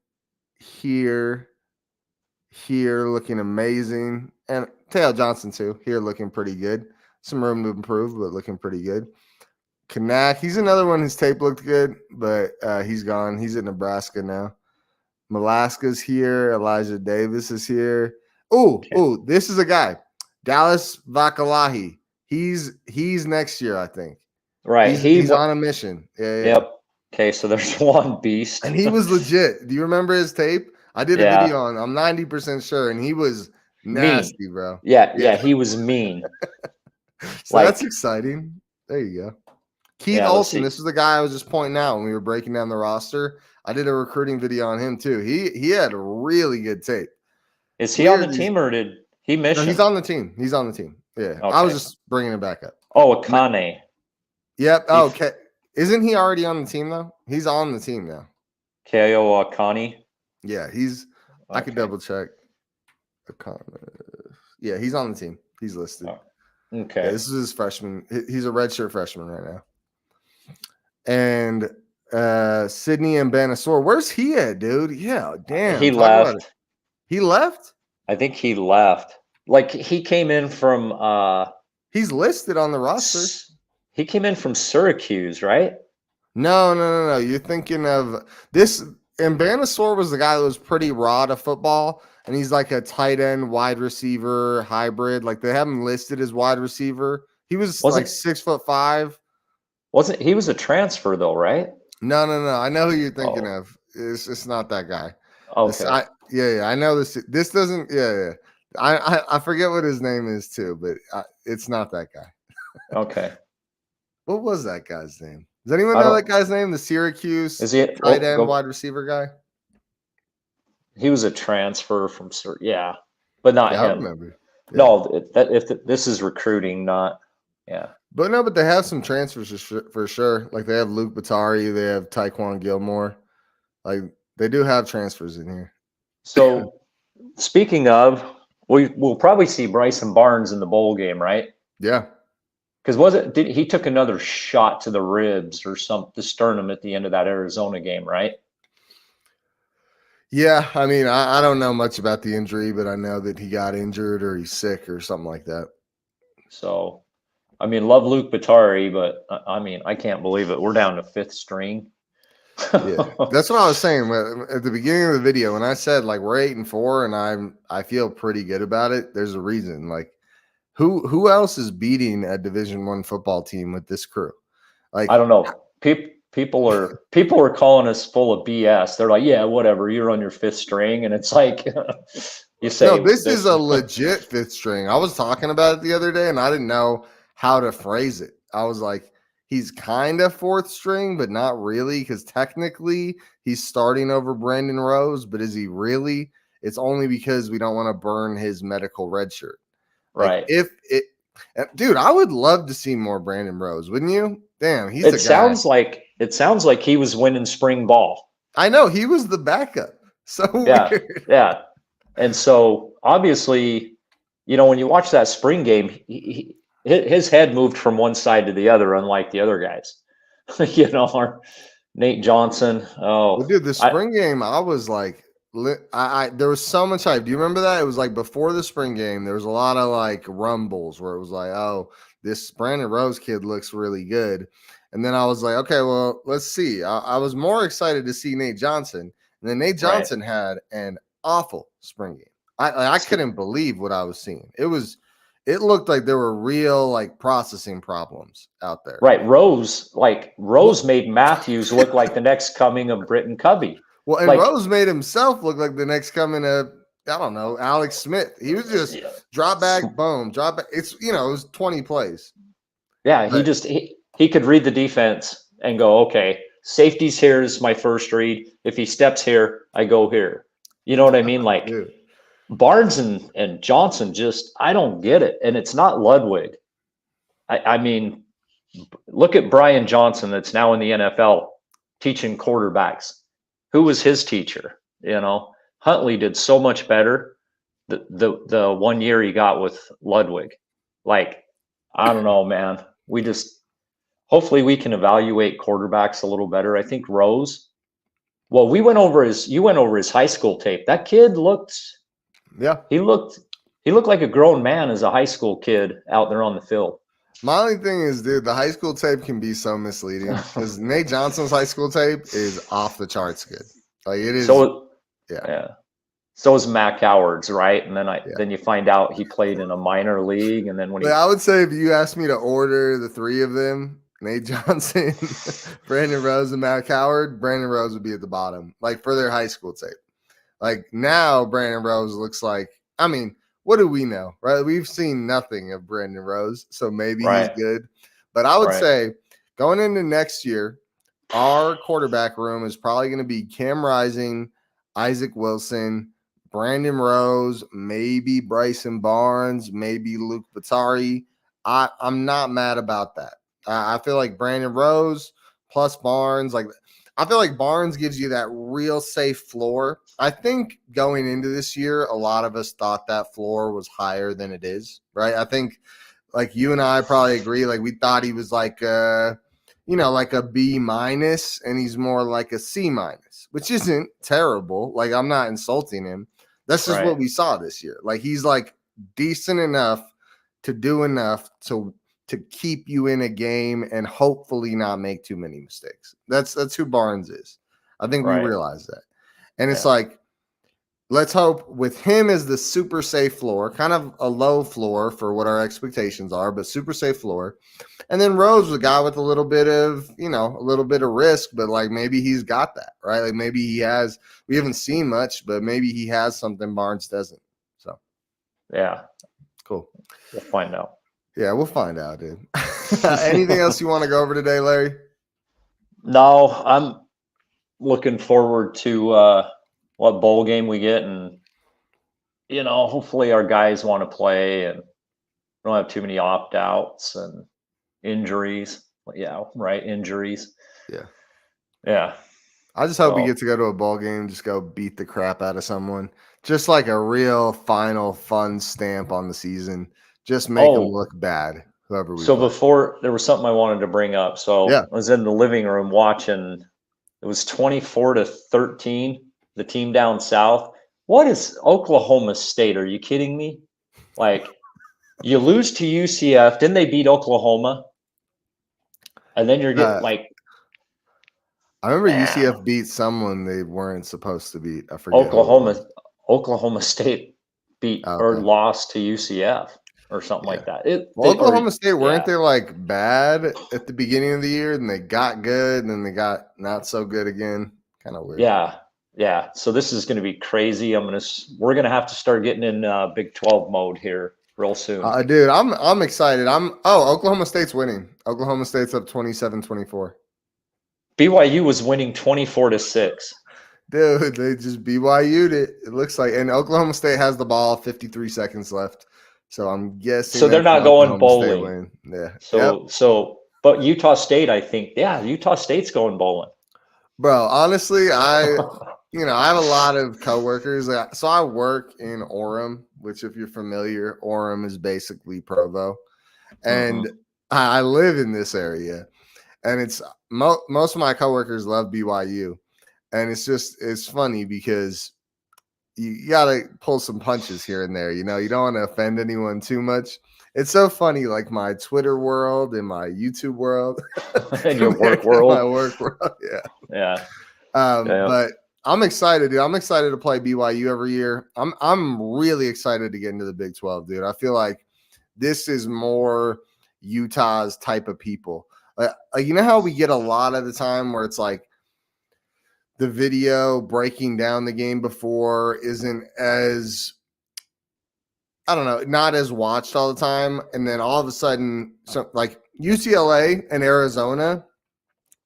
Here, looking amazing. And Taylor Johnson, too. Here, looking pretty good. Some room to improve, but looking pretty good. Kanak, he's another one whose tape looked good, but he's gone. He's in Nebraska now. Malaska's here. Elijah Davis is here. Oh, this is a guy. Dallas Vakalahi. He's next year, I think. Right. He's on a mission. Yeah. Yep. Okay, so there's one beast. And he was legit. Do you remember his tape? I did a video on. I'm 90% sure, and he was nasty, mean. Bro. Yeah, he was mean. So that's exciting. There you go. Keith Olson, this is the guy I was just pointing out when we were breaking down the roster. I did a recruiting video on him too. He had a really good tape. Is he on the team or did he miss? No, he's on the team. Yeah. Okay. I was just bringing it back up. Oh, Akane. Yep. Oh, okay. Isn't he already on the team though? He's on the team now. Ko Akane. Yeah, I could double check. Yeah, he's on the team. He's listed. Oh. Okay. Yeah, this is his freshman. He's a redshirt freshman right now. And Sydney and Banasor. Where's he at, dude? Yeah, damn. He left. He left? I think he left. Like he came in from he's listed on the roster. He came in from Syracuse, right? No. You're thinking of this. And Banasor was the guy that was pretty raw to football. And he's like a tight end, wide receiver hybrid. Like they have him listed as wide receiver. He was like 6'5". Wasn't he was a transfer though, right? No. I know who you're thinking of. It's not that guy. Okay. I know this. This doesn't. Yeah. I forget what his name is too, but it's not that guy. Okay. What was that guy's name? Does anyone know that guy's name? The Syracuse tight end wide receiver guy. He was a transfer from yeah. but not Yeah, I him. remember. Yeah. No, this is recruiting, not yeah. But they have some transfers for sure. Like they have Luke Batari, they have Taekwon Gilmore. Like they do have transfers in here. So speaking of, we'll probably see Bryson Barnes in the bowl game, right? Yeah. Because he took another shot to the ribs or the sternum at the end of that Arizona game, right? Yeah, I mean, I don't know much about the injury, but I know that he got injured or he's sick or something like that. So, I mean, love Luke Batari, but I mean, I can't believe it. We're down to 5th string. Yeah, that's what I was saying at the beginning of the video when I said like we're 8-4 and I feel pretty good about it. There's a reason. Like, who else is beating a Division I football team with this crew? Like, I don't know. People are calling us full of BS. They're like, yeah, whatever. You're on your 5th string, and it's like you say. no, this is a legit 5th string. I was talking about it the other day, and I didn't know how to phrase it. I was like, he's kind of 4th string, but not really, because technically he's starting over Brandon Rose. But is he really? It's only because we don't want to burn his medical red shirt. Like, right. Dude, I would love to see more Brandon Rose, wouldn't you? Damn, he's it sounds like he was winning spring ball. I know he was the backup. So weird. Yeah. And so obviously, when you watch that spring game, his head moved from one side to the other, unlike the other guys. Our Nate Johnson. Oh, well, dude, the spring game, I was like, there was so much hype. Do you remember that? It was like before the spring game. There was a lot of like rumbles where it was like, oh, this Brandon Rose kid looks really good. And then I was like, okay, well, let's see. I was more excited to see Nate Johnson. And then Nate Johnson had an awful spring game. I couldn't believe what I was seeing. It looked like there were real like processing problems out there. Right. Rose made Matthews look like the next coming of Britton Covey. Well, and Rose made himself look like the next coming of, I don't know, Alex Smith. He was just drop back, boom, drop back. It's, it was 20 plays. Yeah, he could read the defense and go, okay, safety's here is my first read. If he steps here, I go here. You know what I mean? Like Dude. Barnes and Johnson I don't get it. And it's not Ludwig. I mean, look at Brian Johnson that's now in the NFL teaching quarterbacks. Who was his teacher? Huntley did so much better the 1 year he got with Ludwig. Like, I don't know, man. Hopefully we can evaluate quarterbacks a little better. I think Rose. Well, you went over his high school tape. That kid looked. Yeah. He looked like a grown man as a high school kid out there on the field. My only thing is, dude, the high school tape can be so misleading because Nate Johnson's high school tape is off the charts good. Like it is. So, yeah. So is Mac Howard's, right? And then you find out he played in a minor league, and then I would say if you asked me to order the 3 of them, Nate Johnson, Brandon Rose, and Mac Howard, Brandon Rose would be at the bottom, like for their high school tape. Like now, Brandon Rose looks like, I mean, what do we know, right? We've seen nothing of Brandon Rose, so maybe he's good. But I would say going into next year, our quarterback room is probably going to be Cam Rising, Isaac Wilson, Brandon Rose, maybe Bryson Barnes, maybe Luke Batari. I'm not mad about that. I feel like Brandon Rose plus Barnes, I feel like Barnes gives you that real safe floor. I think going into this year, a lot of us thought that floor was higher than it is, right? I think like you and I probably agree. Like we thought he was like a B-, and he's more like a C-, which isn't terrible. Like I'm not insulting him. That's just what we saw this year. Like he's like decent enough to do enough to keep you in a game and hopefully not make too many mistakes. That's who Barnes is. I think we realize that. And it's like, let's hope with him as the super safe floor, kind of a low floor for what our expectations are, but super safe floor. And then Rose was a guy with a little bit of risk, but like maybe he's got that, right? Like maybe he has, we haven't seen much, but maybe he has something Barnes doesn't. So, yeah. Cool. We'll find out. Yeah, we'll find out, dude. Anything else you want to go over today, Larry? No, I'm looking forward to what bowl game we get and hopefully our guys want to play and don't have too many opt-outs and injuries. Yeah, right, injuries. Yeah. Yeah. I just hope we So, get to go to a ball game, just go beat the crap out of someone. Just like a real final fun stamp on the season. Just make them look bad, whoever we so play. before, there was something I wanted to bring up. So Yeah. I was in the living room watching. It was 24-13, the team down south. What is Oklahoma State? Are you kidding me? Like, you lose to UCF, didn't they beat Oklahoma? And then you're getting I remember UCF beat someone they weren't supposed to beat. I forget who it was. Oklahoma State beat or Okay. lost to UCF or something like that. Well, Oklahoma State, weren't they like bad at the beginning of the year, and they got good, and then they got not so good again? Kind of weird. Yeah. So this is going to be crazy. We're gonna have to start getting in Big 12 mode here real soon. Dude, I'm excited. Oklahoma State's winning. Oklahoma State's up 27-24. BYU was winning 24-6. Dude, they just BYU'd it. It looks like, and Oklahoma State has the ball, 53 seconds left. So I'm guessing. So they're not going bowling. Yeah. But Utah State, I think, Utah State's going bowling. Bro, honestly, I have a lot of coworkers. So I work in Orem, which, if you're familiar, Orem is basically Provo, and I live in this area, and it's most of my coworkers love BYU, and it's funny because you got to pull some punches here and there. You don't want to offend anyone too much. It's so funny, like my Twitter world and my YouTube world and your work world. My work world, yeah. But I'm excited, dude. I'm excited to play BYU every year. I'm really excited to get into the Big 12, dude. I feel like this is more Utah's type of people. Like you know how we get a lot of the time where it's like the video breaking down the game before isn't as, I don't know, not as watched all the time. And then all of a sudden, like UCLA and Arizona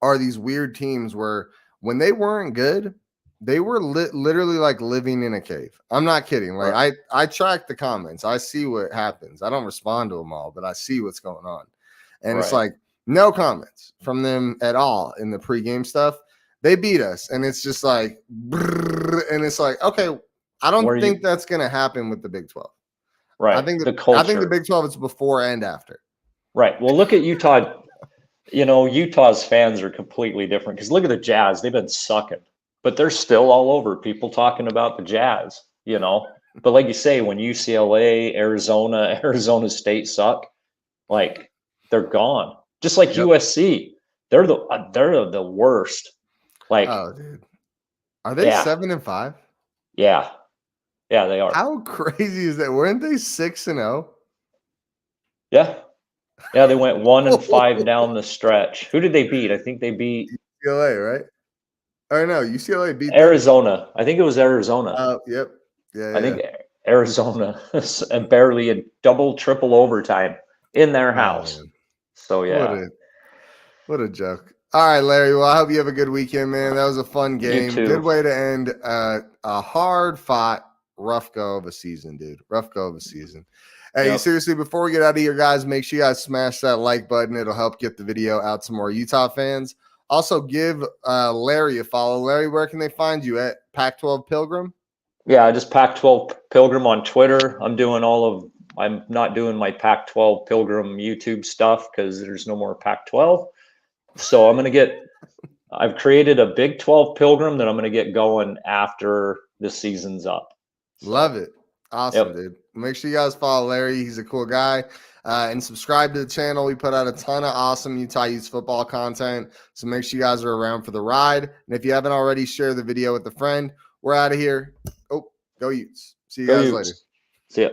are these weird teams where when they weren't good, they were literally like living in a cave. I'm not kidding. Like I track the comments. I see what happens. I don't respond to them all, but I see what's going on. And it's like no comments from them at all in the pregame stuff. They beat us. And it's just like, and it's like, okay, I don't think that's going to happen with the Big 12. Right. I think the Big 12 is before and after. Right. Well, look at Utah. Utah's fans are completely different because look at the Jazz. They've been sucking, but they're still all over people talking about the Jazz, But like you say, when UCLA, Arizona State suck, like they're gone. Just like USC, they're the worst. Like, oh, dude, are they 7-5? Yeah, they are. How crazy is that? Weren't they 6-0? Yeah, they went 1-5 down the stretch. Who did they beat? I think they beat UCLA, right? Or no, UCLA beat Arizona. Them. I think it was Arizona. Yep. Yeah. I think Arizona and barely in double, triple overtime in their house. Man. So yeah. What a joke. All right, Larry. Well, I hope you have a good weekend, man. That was a fun game. You too. Good way to end a hard-fought, rough go of a season, dude. Rough go of a season. Hey, seriously, before we get out of here, guys, make sure you guys smash that like button. It'll help get the video out to more Utah fans. Also, give Larry a follow. Larry, where can they find you at? Pac-12 Pilgrim? Yeah, just Pac-12 Pilgrim on Twitter. I'm not doing my Pac-12 Pilgrim YouTube stuff because there's no more Pac-12. So I've created a Big 12 Pilgrim that I'm going to get going after the season's up. So, love it. Awesome, dude. Make sure you guys follow Larry. He's a cool guy. And subscribe to the channel. We put out a ton of awesome Utah Utes football content. So make sure you guys are around for the ride. And if you haven't already, share the video with a friend. We're out of here. Oh, go Utes. See you guys later. See ya.